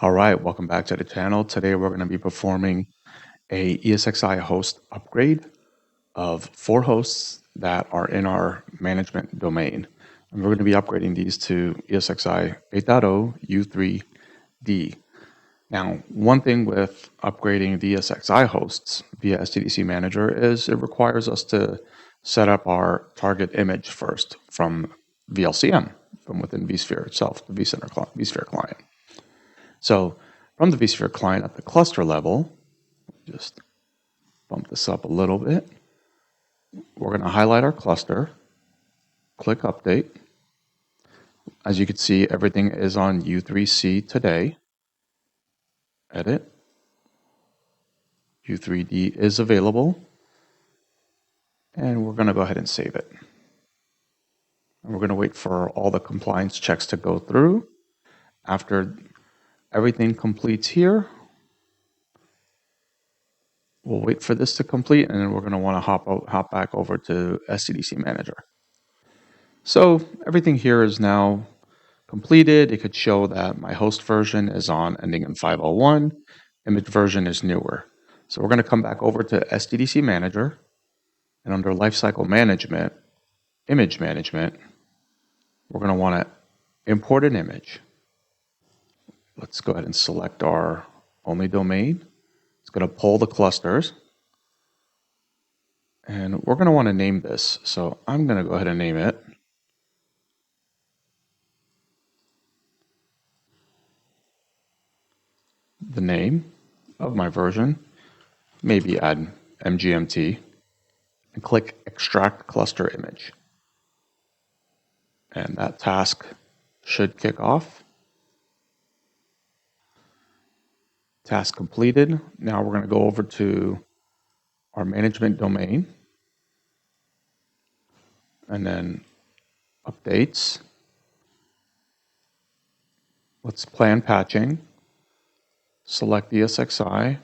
All right, welcome back to the channel. Today we're going to be performing a ESXi host upgrade of 4 hosts that are in our management domain. And we're going to be upgrading these to ESXi 8.0 U3D. Now, one thing with upgrading the ESXi hosts via SDDC Manager is it requires us to set up our target image first from VLCM, from within vSphere itself, the vSphere client. So from the vSphere client at the cluster level, just bump this up a little bit. We're going to highlight our cluster, click Update. As you can see, everything is on U3C today. Edit. U3D is available. And we're going to go ahead and save it. And we're going to wait for all the compliance checks to go through. After everything completes here, we'll wait for this to complete, and then we're going to want to hop back over to SDDC Manager. So everything here is now completed. It could show that my host version is on ending in 501. Image version is newer. So we're going to come back over to SDDC Manager, and under Lifecycle Management, Image Management, we're going to want to import an image. Let's go ahead and select our only domain. It's going to pull the clusters. And we're going to want to name this. So I'm going to go ahead and name it the name of my version, maybe add MGMT, and click Extract Cluster Image. And that task should kick off. Task completed. Now we're going to go over to our management domain, and then updates. Let's plan patching. Select ESXi,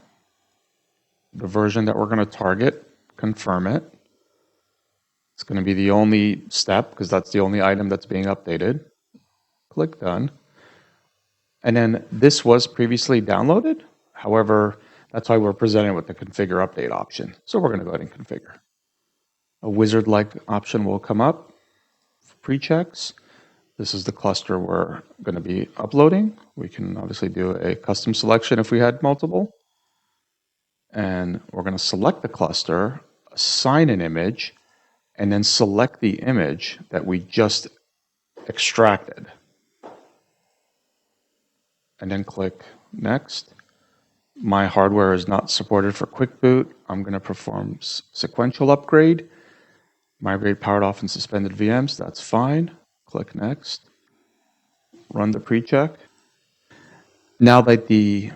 the version that we're going to target, confirm it. It's going to be the only step because that's the only item that's being updated. Click Done. And then this was previously downloaded. However, that's why we're presented with the Configure Update option. So we're going to go ahead and configure. A wizard-like option will come up for pre-checks. This is the cluster we're going to be uploading. We can obviously do a custom selection if we had multiple. And we're going to select the cluster, assign an image, and then select the image that we just extracted. And then click Next. My hardware is not supported for quick boot. I'm going to perform sequential upgrade. Migrate powered off and suspended VMs. That's fine. Click Next. Run the pre-check. Now that the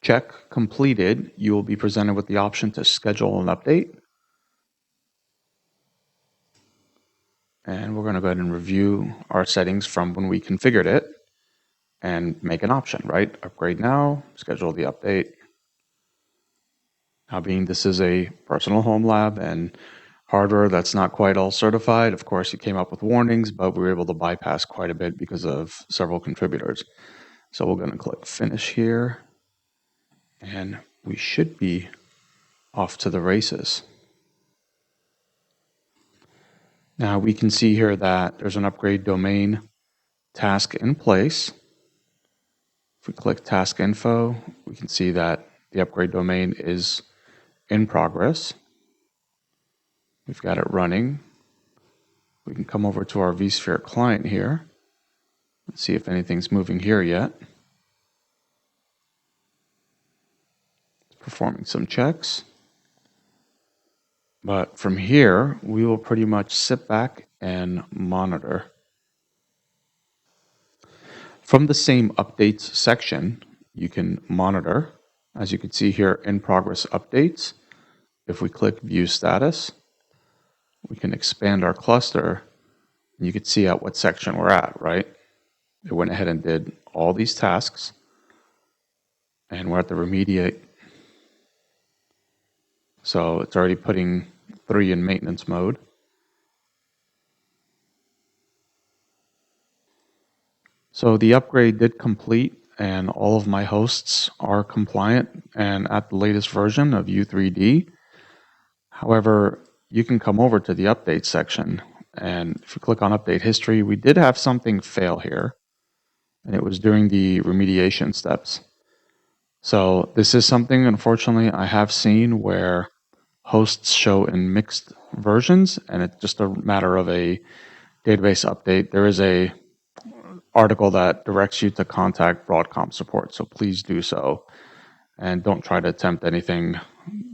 check completed, you will be presented with the option to schedule an update. And we're going to go ahead and review our settings from when we configured it and make an option, right? Upgrade now, schedule the update. Now, being this is a personal home lab and hardware that's not quite all certified, of course, it came up with warnings, but we were able to bypass quite a bit because of several contributors. So we're going to click Finish here, and we should be off to the races. Now we can see here that there's an upgrade domain task in place. If we click Task Info, we can see that the upgrade domain is in progress. We've got it running. We can come over to our vSphere client here. Let's see if anything's moving here yet. It's performing some checks. But from here, we will pretty much sit back and monitor. From the same updates section, you can monitor. As you can see here, in progress updates. If we click View Status, we can expand our cluster, and you can see at what section we're at, right? It went ahead and did all these tasks, and we're at the remediate. So it's already putting 3 in maintenance mode. So the upgrade did complete and all of my hosts are compliant and at the latest version of U3D. However, you can come over to the update section, and if you click on update history, we did have something fail here, and it was during the remediation steps. So this is something, unfortunately, I have seen where hosts show in mixed versions, and it's just a matter of a database update. There is a article that directs you to contact Broadcom support, so please do so. And don't try to attempt anything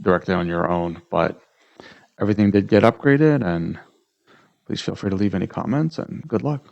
directly on your own, but everything did get upgraded, and please feel free to leave any comments, and good luck.